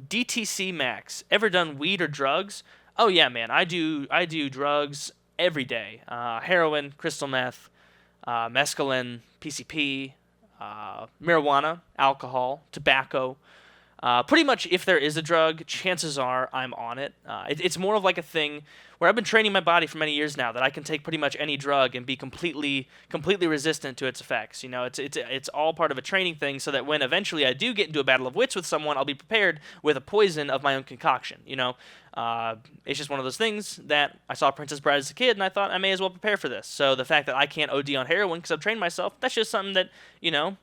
DTC Max, ever done weed or drugs? Oh yeah, man, I do drugs every day. Heroin, crystal meth, mescaline, PCP, marijuana, alcohol, tobacco. Pretty much, if there is a drug, chances are I'm on it. It's more of like a thing where I've been training my body for many years now that I can take pretty much any drug and be completely resistant to its effects. You know, it's all part of a training thing, so that when eventually I do get into a battle of wits with someone, I'll be prepared with a poison of my own concoction. You know, it's just one of those things that I saw Princess Bride as a kid, and I thought I may as well prepare for this. So the fact that I can't OD on heroin because I've trained myself, that's just something that, you know,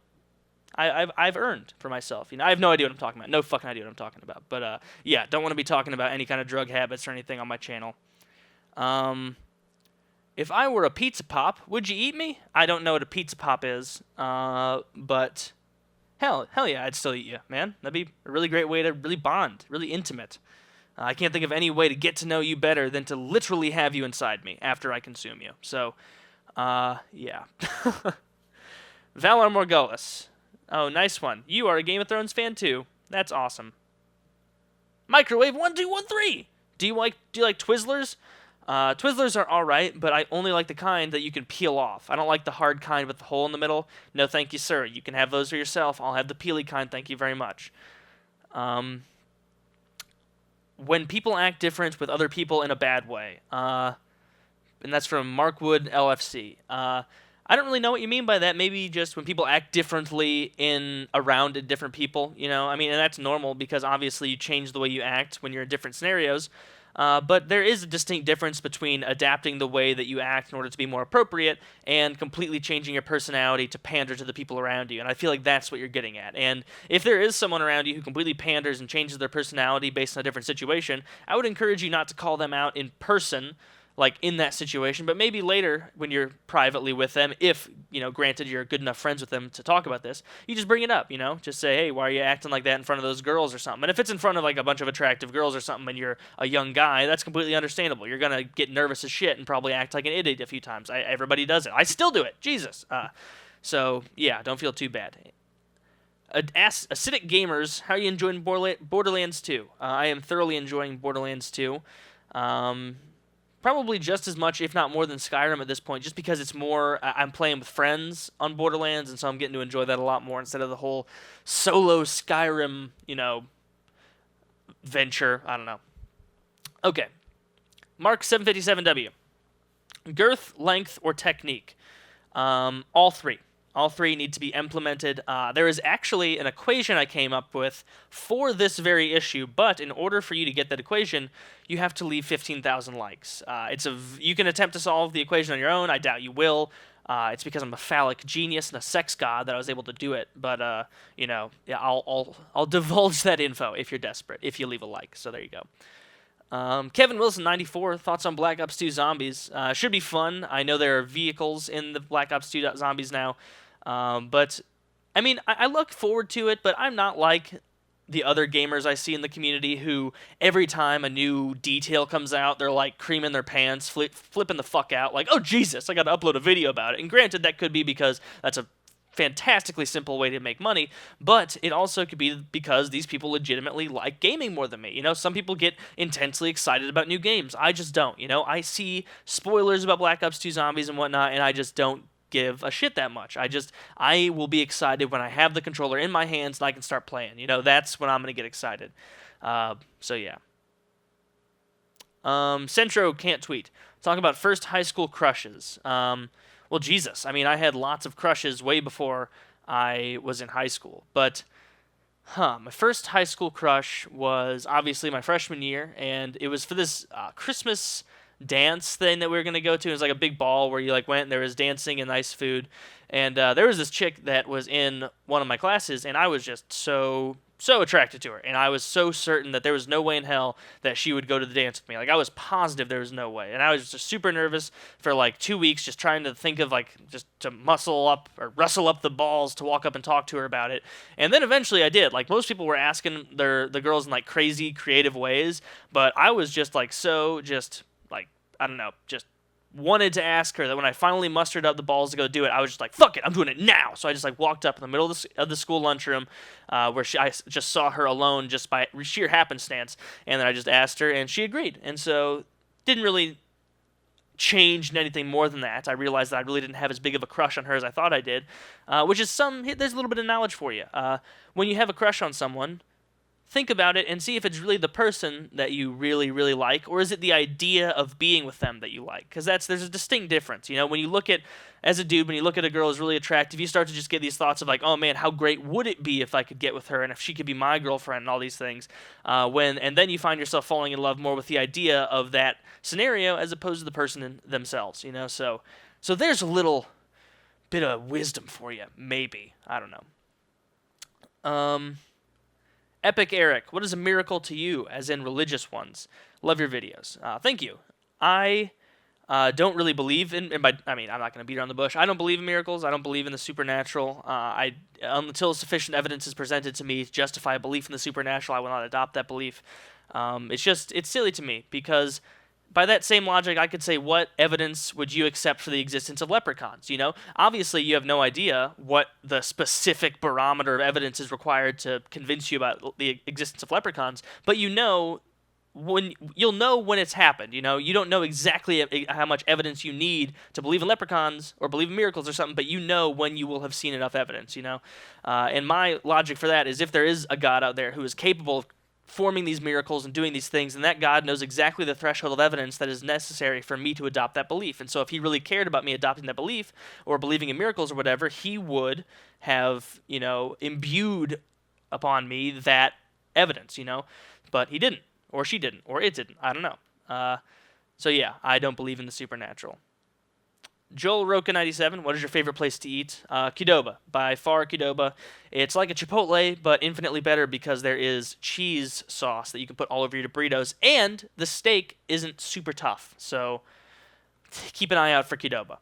I've earned for myself. You know, I have no idea what I'm talking about. No fucking idea what I'm talking about. But yeah, don't want to be talking about any kind of drug habits or anything on my channel. If I were a pizza pop, would you eat me? I don't know what a pizza pop is. But hell yeah, I'd still eat you, man. That'd be a really great way to really bond, really intimate. I can't think of any way to get to know you better than to literally have you inside me after I consume you. So, yeah. Valar Morghulis. Oh, nice one. You are a Game of Thrones fan too. That's awesome. Microwave 1213. Do you like Twizzlers? Twizzlers are alright, but I only like the kind that you can peel off. I don't like the hard kind with the hole in the middle. No, thank you, sir. You can have those for yourself. I'll have the peely kind. Thank you very much. When people act different with other people in a bad way. And that's from Mark Wood LFC. I don't really know what you mean by that. Maybe just when people act differently around different people, you know? I mean, and that's normal because obviously you change the way you act when you're in different scenarios. But there is a distinct difference between adapting the way that you act in order to be more appropriate and completely changing your personality to pander to the people around you. And I feel like that's what you're getting at. And if there is someone around you who completely panders and changes their personality based on a different situation, I would encourage you not to call them out in person, like in that situation, but maybe later when you're privately with them, if, you know, granted you're good enough friends with them to talk about this, you just bring it up, you know, just say, hey, why are you acting like that in front of those girls or something? And if it's in front of like a bunch of attractive girls or something and you're a young guy, that's completely understandable. You're going to get nervous as shit and probably act like an idiot a few times. Everybody does it. I still do it. Jesus. So yeah, don't feel too bad. Acidic Gamers, how are you enjoying Borderlands 2? I am thoroughly enjoying Borderlands 2. Probably just as much, if not more than Skyrim at this point, just because it's more, I'm playing with friends on Borderlands, and so I'm getting to enjoy that a lot more instead of the whole solo Skyrim, you know, venture. I don't know. Okay. Mark 757W. Girth, length, or technique? All three. All three need to be implemented. There is actually an equation I came up with for this very issue, but in order for you to get that equation, you have to leave 15,000 likes. You can attempt to solve the equation on your own. I doubt you will. It's because I'm a phallic genius and a sex god that I was able to do it. But you know, yeah, I'll divulge that info if you're desperate. If you leave a like, so there you go. Kevin Wilson 94 thoughts on Black Ops 2 Zombies. Should be fun. I know there are vehicles in the Black Ops 2 Zombies now. But I mean, I look forward to it, but I'm not like the other gamers I see in the community who every time a new detail comes out, they're like creaming their pants, flipping the fuck out, like, oh Jesus, I gotta upload a video about it. And granted, that could be because that's a fantastically simple way to make money, but it also could be because these people legitimately like gaming more than me. You know, some people get intensely excited about new games. I just don't. You know, I see spoilers about Black Ops 2 Zombies and whatnot, and I just don't give a shit that much. I will be excited when I have the controller in my hands and I can start playing. You know, that's when I'm going to get excited. So yeah. Centro can't tweet. Talk about first high school crushes. Well, Jesus. I mean, I had lots of crushes way before I was in high school. But, my first high school crush was obviously my freshman year, and it was for this Christmas dance thing that we were going to go to. It was like a big ball where you like went and there was dancing and nice food. And there was this chick that was in one of my classes, and I was just so attracted to her. And I was so certain that there was no way in hell that she would go to the dance with me. Like, I was positive there was no way. And I was just super nervous for like 2 weeks, just trying to think of like, just to muscle up or rustle up the balls to walk up and talk to her about it. And then eventually I did. Like, most people were asking the girls in like crazy creative ways, but I was just like I don't know, just wanted to ask her, that when I finally mustered up the balls to go do it, I was just like, fuck it, I'm doing it now. So I just like walked up in the middle of the school lunchroom, where I just saw her alone just by sheer happenstance, and then I just asked her, and she agreed. And so didn't really change anything more than that. I realized that I really didn't have as big of a crush on her as I thought I did, which is there's a little bit of knowledge for you. When you have a crush on someone, think about it and see if it's really the person that you really, really like, or is it the idea of being with them that you like? Because there's a distinct difference. You know, when you look at, as a dude, when you look at a girl who's really attractive, you start to just get these thoughts of like, oh man, how great would it be if I could get with her and if she could be my girlfriend and all these things. And then you find yourself falling in love more with the idea of that scenario as opposed to the person themselves. You know, so there's a little bit of wisdom for you, maybe. I don't know. Epic Eric, what is a miracle to you, as in religious ones? Love your videos. Thank you. I don't really believe in, I'm not going to beat around the bush. I don't believe in miracles. I don't believe in the supernatural. Until sufficient evidence is presented to me to justify a belief in the supernatural, I will not adopt that belief. It's silly to me, because by that same logic, I could say, what evidence would you accept for the existence of leprechauns? You know, obviously you have no idea what the specific barometer of evidence is required to convince you about the existence of leprechauns, but you'll know when it's happened. You know, you don't know exactly how much evidence you need to believe in leprechauns or believe in miracles or something, but you know when you will have seen enough evidence. You know, and my logic for that is, if there is a God out there who is capable of forming these miracles and doing these things, and that God knows exactly the threshold of evidence that is necessary for me to adopt that belief. And so if he really cared about me adopting that belief or believing in miracles or whatever, he would have, you know, imbued upon me that evidence, you know, but he didn't, or she didn't, or it didn't. I don't know. So yeah, I don't believe in the supernatural. Joel Roca 97, what is your favorite place to eat? Qdoba. By far Qdoba. It's like a Chipotle, but infinitely better because there is cheese sauce that you can put all over your burritos, and the steak isn't super tough. So keep an eye out for Qdoba.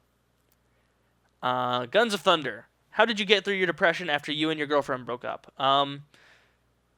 Guns of Thunder. How did you get through your depression after you and your girlfriend broke up?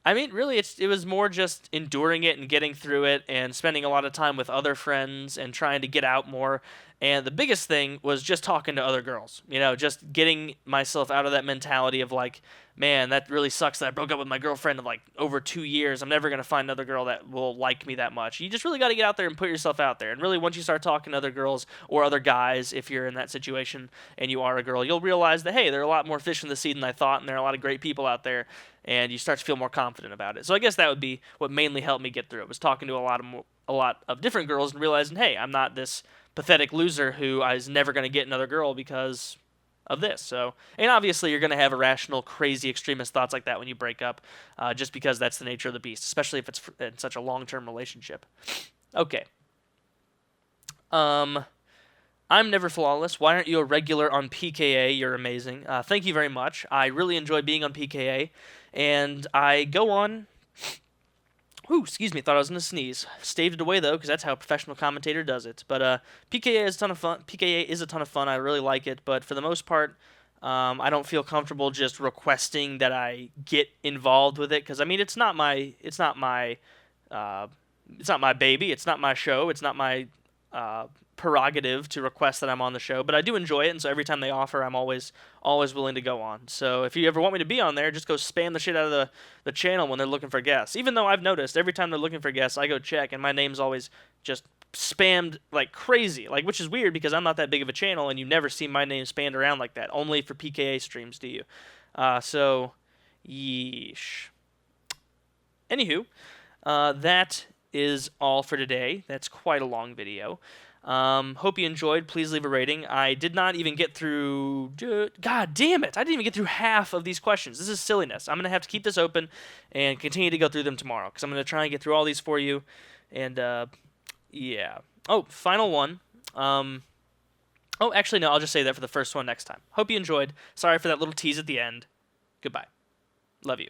Really, it was more just enduring it and getting through it and spending a lot of time with other friends and trying to get out more. And the biggest thing was just talking to other girls, you know, just getting myself out of that mentality of like, man, that really sucks that I broke up with my girlfriend in like over 2 years. I'm never going to find another girl that will like me that much. You just really got to get out there and put yourself out there. And really, once you start talking to other girls or other guys, if you're in that situation and you are a girl, you'll realize that, hey, there are a lot more fish in the sea than I thought, and there are a lot of great people out there, and you start to feel more confident about it. So I guess that would be what mainly helped me get through it, was talking to a lot of different girls and realizing, hey, I'm not this pathetic loser who is never going to get another girl because of this. So, and obviously you're going to have irrational, crazy, extremist thoughts like that when you break up, just because that's the nature of the beast, especially if it's in such a long-term relationship. Okay. I'm Never Flawless. Why aren't you a regular on PKA? You're amazing. Thank you very much. I really enjoy being on PKA, and I go on... Ooh, excuse me, thought I was going to sneeze. Staved it away, though, because that's how a professional commentator does it. But PKA is a ton of fun. PKA is a ton of fun. I really like it, but for the most part, I don't feel comfortable just requesting that I get involved with it, because, I mean, it's not my baby. It's not my show. It's not my prerogative to request that I'm on the show, but I do enjoy it, and so every time they offer, I'm always willing to go on. So if you ever want me to be on there, just go spam the shit out of the channel when they're looking for guests. Even though I've noticed every time they're looking for guests, I go check, and my name's always just spammed like crazy, like, which is weird because I'm not that big of a channel, and you never see my name spammed around like that. Only for PKA streams do you. So, yeesh. Anywho, that is all for today. That's quite a long video. Hope you enjoyed. Please leave a rating. I did not even get through... God damn it! I didn't even get through half of these questions. This is silliness. I'm going to have to keep this open and continue to go through them tomorrow, because I'm going to try and get through all these for you. And, yeah. Oh, final one. Oh, actually, no. I'll just say that for the first one next time. Hope you enjoyed. Sorry for that little tease at the end. Goodbye. Love you.